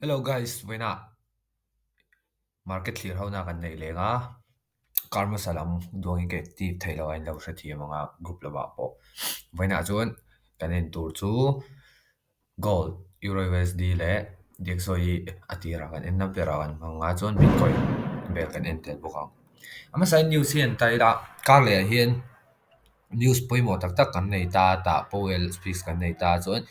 Hello guys, Vena market clear how na kan nei lenga karma salam doing ke ti thailo ain lo sa thi manga group la ba po Vena chuan kan en tur chu gold euro USD le DXY atira kan en na pera kan manga chuan bitcoin bel kan en tel boka ama sai news hian tai da kar le hian news poimo tak tak kan nei ta Powell speaks kan nei ta chuan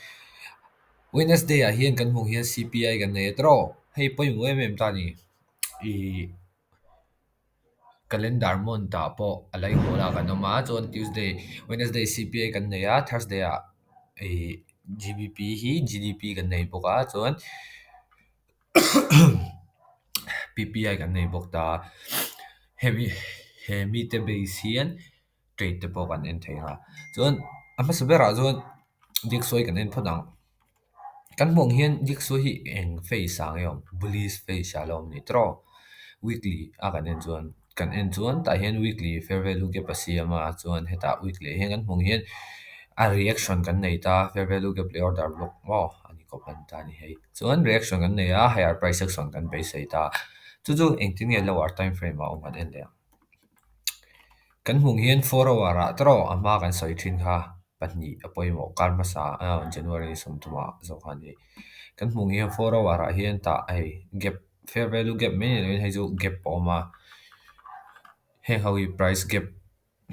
Wednesday a hian kan hmung hian CPI kan nei tro hei poimo ta ni i calendar mon ta po alai hola kan ma chuan Tuesday Wednesday CPI kan nei a Thursday a e GBP hi GDP kan nei boka chuan PPI kan nei bok ta heavy hemi te base hian trade te po kan en theina chuan ama sabera chuan diksoi kan en phodang kan mong hian diksoi hi eng face sang yom bullish face shalom ni tro weekly a kan en chuan ta hian weekly fair value gap asiama chuan heta weekly hian kan mong hian a reaction kan nei ta fair value gap le order block mo ani ko pan ta ni hei chuan reaction kan nei a higher price action kan base sei ta chu eng tin nge lower time frame a ong kan en le kan hmung hian 4 hour a tro ama kan soi thin kha pahnih apoimo karma sa January somthuma zo khani kan hmung hian 4 hour a hian ta ai gap fair value gap me ne hei chu gap pawma heng howi price gap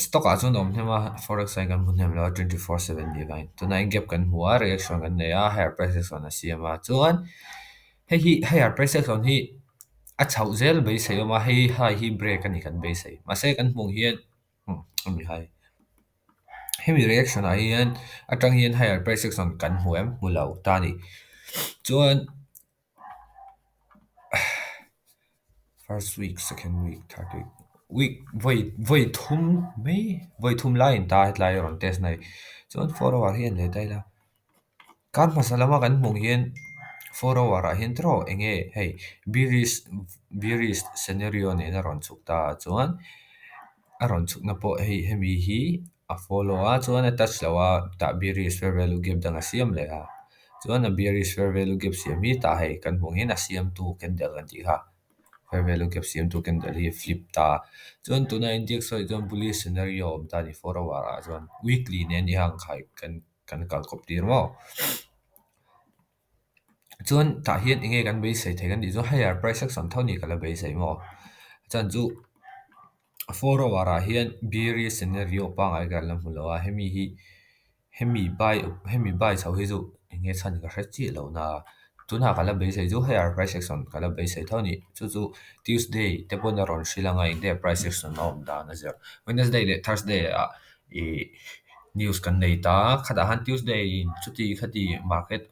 stock a chu nom hema forex sai kan hmun hem lo 24/7 ni line tunai gap kan hua reaction kan nei a higher price action a siama chuan higher price action hi a chau zel be sei ma hi break ani kan be sei ma se kan hmung hian ami hai hemi reaction a hian atang hian higher price action kan hmuem mulo ta ni chuan first week second week third week voi thum me voi thum line ta hetlai ron test nai chuan 4 hour hian le tai la kan masalama kan hmung hian 4 hour a hian tro enge hei bearish scenario ne na ron chukta chuan a ron chukna po hemi hi a follow a chuan a touch lawa ta bearish fair value gap dang a siam le a chuan a bearish fair value gap siam hi ta hei kan hmung hian a siam tu candle kan ti ha fair value gap siam tu candle hi flip ta chuan tuna index so chuan bullish scenario om ta ni 4 hour a chuan weekly ne ni hang khai kan kal kop tir mo chuan ta hian enge kan be sei thekan ni zo higher price action thoni kala be sei mo chan chu 4 hour a hian bearish scenario pa ngai kal lam hulowa hemi buy chho hi chu enge chan ka hre chi lo na tuna kala be sei chu higher price action kala be sei thoni chu Tuesday te pon ron shilanga inde price action om da na zer Wednesday le Thursday a e news kan nei ta khada han Tuesday in chuti khati market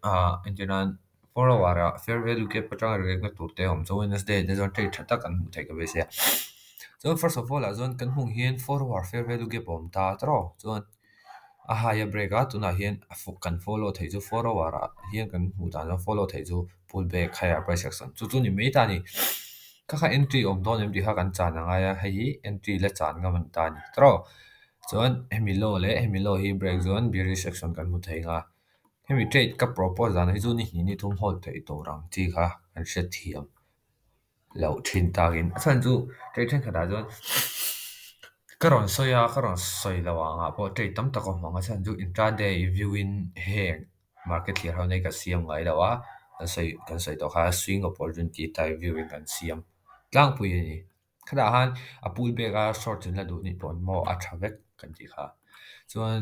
internal 4 hour a fair value gap patang rek na tur te om so Wednesday de zon trade thata kan mu thei ka be se so first of all a zon kan hmung hian 4 hour fair value gap om ta tro chuan a higher break a tuna hian kan follow thei chu 4 hour a hian kan hmu ta no follow thei chu pullback higher price action chu ni me ta ni kha entry om don em di ha kan chan anga ya hei entry le chan nga man ta ni tro chuan hemi low hi break zone bearish action kan hmu thei nga hemi trade ka propose dan hi chu ni thum hold thei to rang chi kha kan hret thiam lo thin tagin chan chu trade then khada zon karon soi lawanga po trade tam tak manga chan chu intraday viewing heng market clear ho nei ka siam ngai lawa kan sei to kha swing opportunity tai viewing kan siam tlang pui ni khada han a pullback a short chin la du ni pon mo a thavek kan ti kha chuan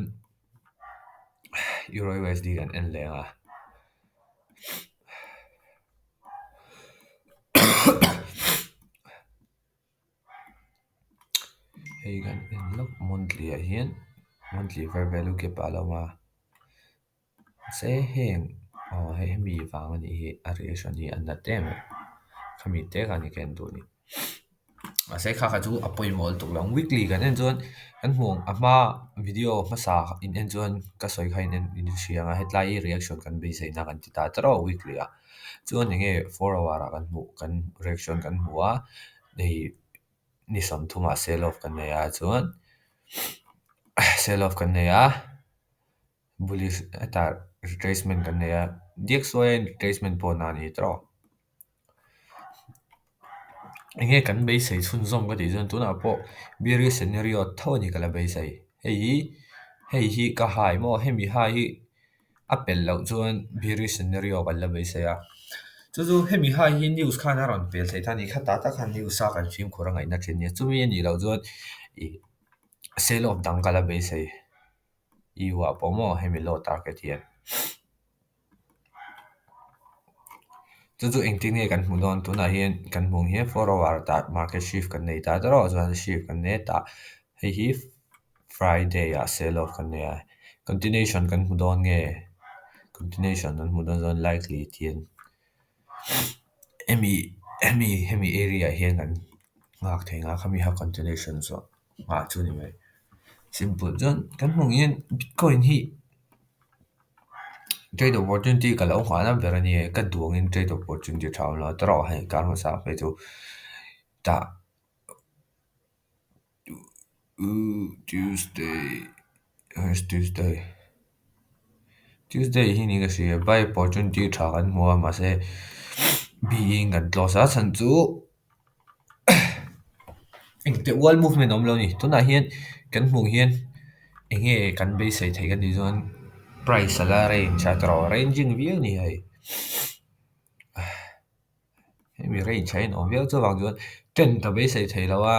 euro USD kan en lenga hei kan en lo monthly a hian monthly fair value ke palama se heng hemi wang ani hi a reaction hi an na tem khami te kan ken tu ni a se kha chu apoi mol tuk long weekly kan en chuan kan hmung ama video masa in en chuan ka soi khain en in sianga headline reaction kan be sei na kan ti ta tro weekly a chuan enge 4 hour a kan hmu kan reaction kan hmuwa nei ni som thuma sell off kan nei a chuan sell off kan nei a bullish ata retracement kan nei a dxy retracement po na ni tro nghe kan be sei chun zom ka ti zon tu na po biri scenario tho ni kala be sei hei hi ka hai mo hemi hai hi apel lo chuan biri scenario kala be sei a chu chu hemi hai hi news khan a ron pel thei thani khata ta khan news a kan phim khura ngai na thin ni chu mi ni lo chuan i sale of dang kala be sei I wa po mo hemi lo target hian chu chu engtin nge kan hmu dawn tuna hian kan hmu hi 4 hour ta market shift kan nei ta daro chuan shift kan ne ta hei hi Friday a sell off kan nei a continuation kan hmu dawn nge continuation kan hmu dawn zon likely thian hemi area hian kan ngak thei nga khami ha continuation so nga chu ni mai simple zon kan hmu hian bitcoin hi trade opportunity ka lo hwana berani ka duangin trade opportunity thaw lo tro hai kar ma sa pe chu ta Tuesday it's Tuesday hi ni ka si buy opportunity tha kan hmu ma se being kan close a chan chu engte wall movement om lo ni tuna hian kan hmu hian enge kan be sei thei kan ni zon price ala range cha tro ranging view ni hai hemi range chain om view chu wang zon ten ta be sei thei lawa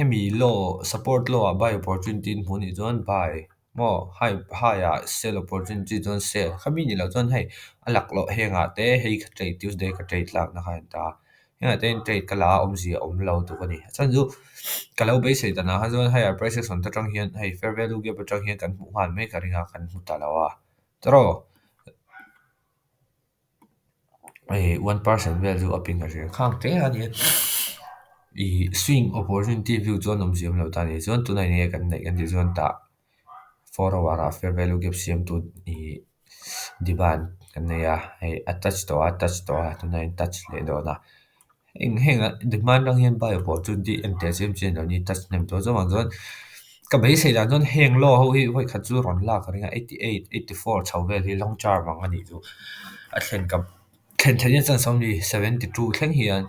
hemi low support low a buy opportunity hmu ni zon buy mo high a sell opportunity zon sell khami ni lo zon hai alak lo henga te hei ka trade Tuesday ka trade lak na khan ta henga ten trade kala om zia om lo tu ka ni chan chu kalau be sei ta na ha zon higher prices on ta tang hian hei fair value ge pa tang hian kan hmu han me ka ringa kan hmu ta lawa tro 1% value upping ka rin khang te ha ni I swing opportunity view zon om ziam lo ta ni zon tu nai ne kan nei kan ti zon ta 4 hour a fair value gap siam tu I demand kan nei a hei attach to a tu nai touch le do na henga demand ang hian buy opportunity and te sim chen lo ni touch nem to zo mang zon ka bei sei dan zon heng lo ho hi hoi kha chu ron la ka ringa 88 84 chau vel hi long char mang ani chu a thlen ka thlen thlen chan som ni 72 thlen hian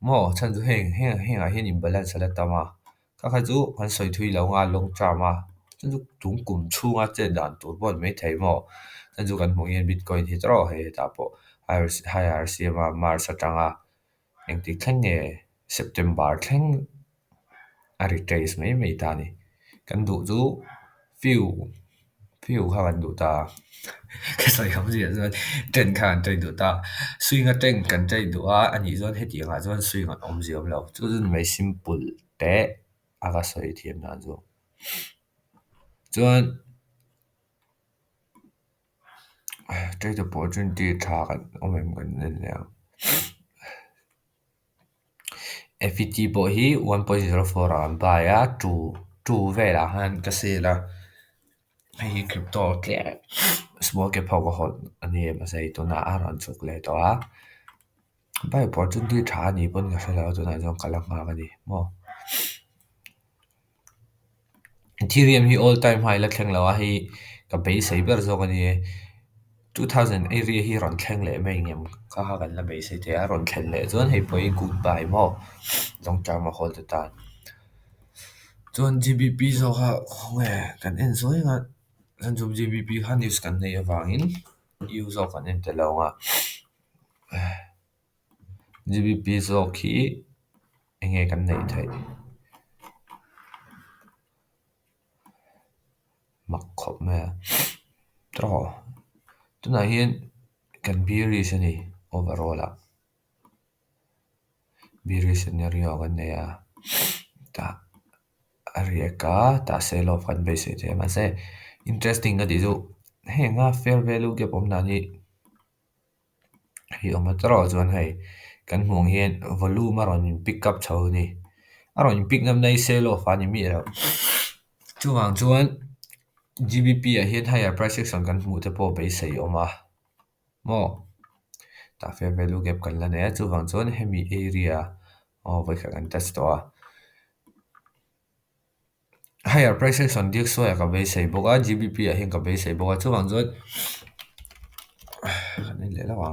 mo chan chu heng a hian imbalance la tama ka kha chu kan soi thui lo nga long char ma chan chu tung kum chunga che dan tur bon mai thei mo chan chu kan hmu hian bitcoin hi tro he ta po higher cma mar satanga engti thleng nge September thleng a retrace mai ta ni kan du chu few kha kan du ta cái sai không gì rồi trên khán trên đủ ta suy ngã trên cần trên đủ à anh ấy rồi hết tiếng à rồi suy ngã ông gì ông lâu就是没 simple 的啊个所以天那种rồi这个保证的差个我们跟人聊 FET 保hi 1.04 ram ba ya tu ve la han ka se la hei crypto tle small ke phaw ko hot ani ma sei to na aron chuk le to a bai opportunity tha ni pon ka hela to na jong kala ma ka ni mo Ethereum hi all time high la thleng lawa hi ka bei sei ber zo ka ni 2000 area hi ron thleng le mai ngem ka ha kan la bei sei te a ron thlen le zon hei poi goodbye mo long term ma hol ta zon GBP zo ha nge kan en zo nga kan zum GBP ha news kan nei awangin use zo kan en te lo nga GBP zo khi enge kan nei thai mak khop me tro tuna hian kan bearish ani overall a bearish scenario kan nei a ta arieka ta sell off kan be se te ma se interesting ka ti chu henga fair value ke pom na ni hi oma tro chuan hei kan hmung hian volume aron pick up chho ni aron pick nam nei sell off ani mi lo chuwang chuan GBP a hian higher price action kan hmu te po be sei oma mo ta fair value gap kan la ne chuwang chuan hemi area vai kha kan touch to a higher price action dik so ya ka be sei boka GBP a hian ka be sei boka chuwang chuan kan le la wa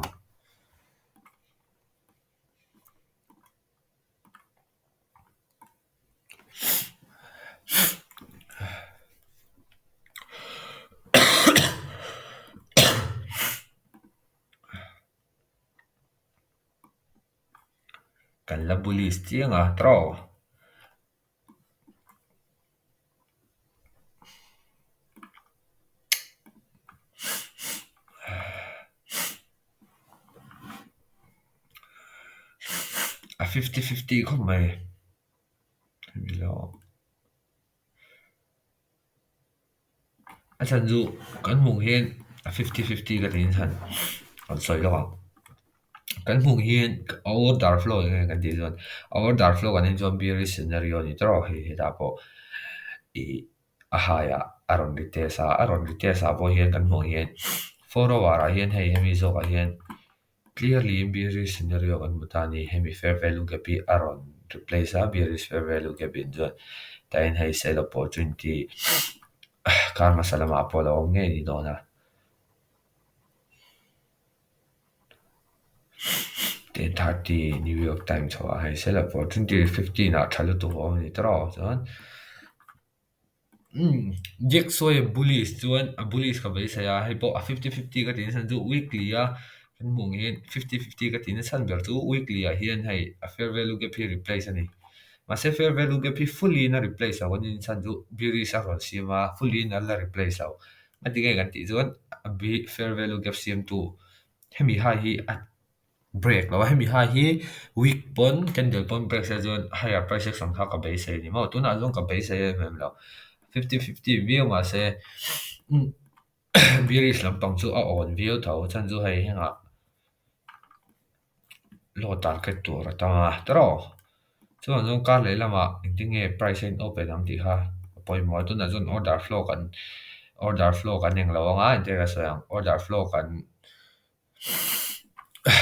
กันละบุลีสเตียงอ่ะตรออ่ะ50-50ก็ไม่ไม่รู้อาจารย์ดูกันมุงเห็นอ่ะ50-50ก็ทิ้งฉันอันสวยแล้วอ่ะกันมุงเห็น our dark flow ยังไงกันดีส่วน our dark flow กันนี่จอมบีริสเนอริโอนี่ตรอเฮดาโปอีอาหายะอารอนดิเตสาพอเห็นกันมุงเห็น for a while เห็นให้มีโซกันเห็น clearly bearish scenario kan mutani hemi fair value gap hi aron replace a bearish fair value gap in jo tain hai sell opportunity karma salama apolo nge ni dona 10:30 New York Times ho hai sell opportunity 15 na thalu tu ho ni tro jon Jack soy bullish chuan a bullish ka bai saya hei po a 50-50 ka tin san chu weekly a kan mung hian 50-50 ka tin san ber chu weekly a hian hei a fair value gap hi replace ani ma se fair value gap hi fully na replace a wanin san chu bullish a ron siama fully na la replace a ma dingai kan ti chuan a fair value gap siam tu hemi hai hi a break lo hemi hai hi week pon candle pon break sa chuan higher price sang kha ka bai sai ni mo tuna zong ka bai sai mem lo 50-50 view mà sẽ bearish lampang chu a on view tho chan chu hei henga lo target tur atanga tro chuan zong kar le lama intinge price in open ang ti ha poi mo tu na zon order flow kan eng lo nga inte ka sayang order flow kan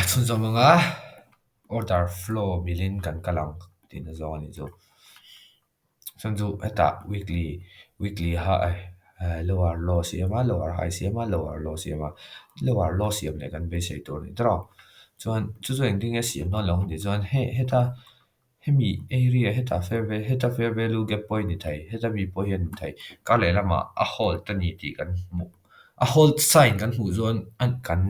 chun zamanga order flow milin kan kalang tin zo ani chu chan chu eta weekly ha lower low siama lower high siama lower low siama lower low siam le kan be sei tur ni tro chuan chu chu eng ding e siam non lo ni chuan heta hemi area heta fair value gap point ni thai heta mi po hian ni thai ka le lama a hold ta ni ti kan mu a hold sign kan hu zuan an kan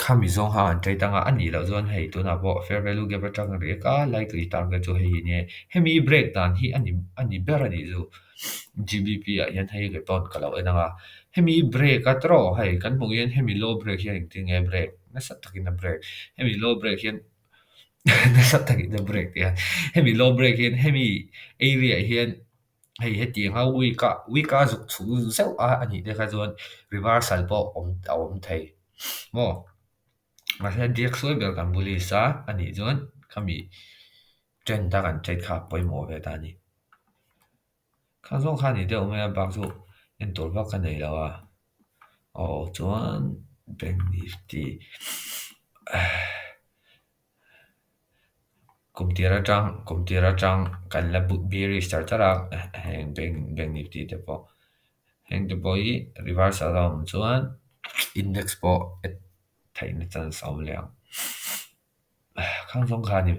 khami zong ha an trai tanga ani lo zuan hei tu na bo fair value gap atang re ka likely target chu hei ni hemi break dan hi ani ber ani zu GBP a yan hei ke ton kalo enanga hemi break atro hei kan mu yan hemi low break hian ting e break na sat takin na break hemi low break hian na sat takin na break ya hemi low break hian hemi area hian hei heti nga wika zuk chu zeu a ani de kha zuan reversal po om thei mo ma se diak soi bel kan buli sa ani zuan kami trend da kan trade kha poi mo ve ta ni khang song kha ni de o me bak chu en tor ba kan nei lawa chuan bank nifty kumtira tang kan la bearish chara heng bank nifty te po heng te po hi reverse around chuan index po thai na chan som liang khang song kha ni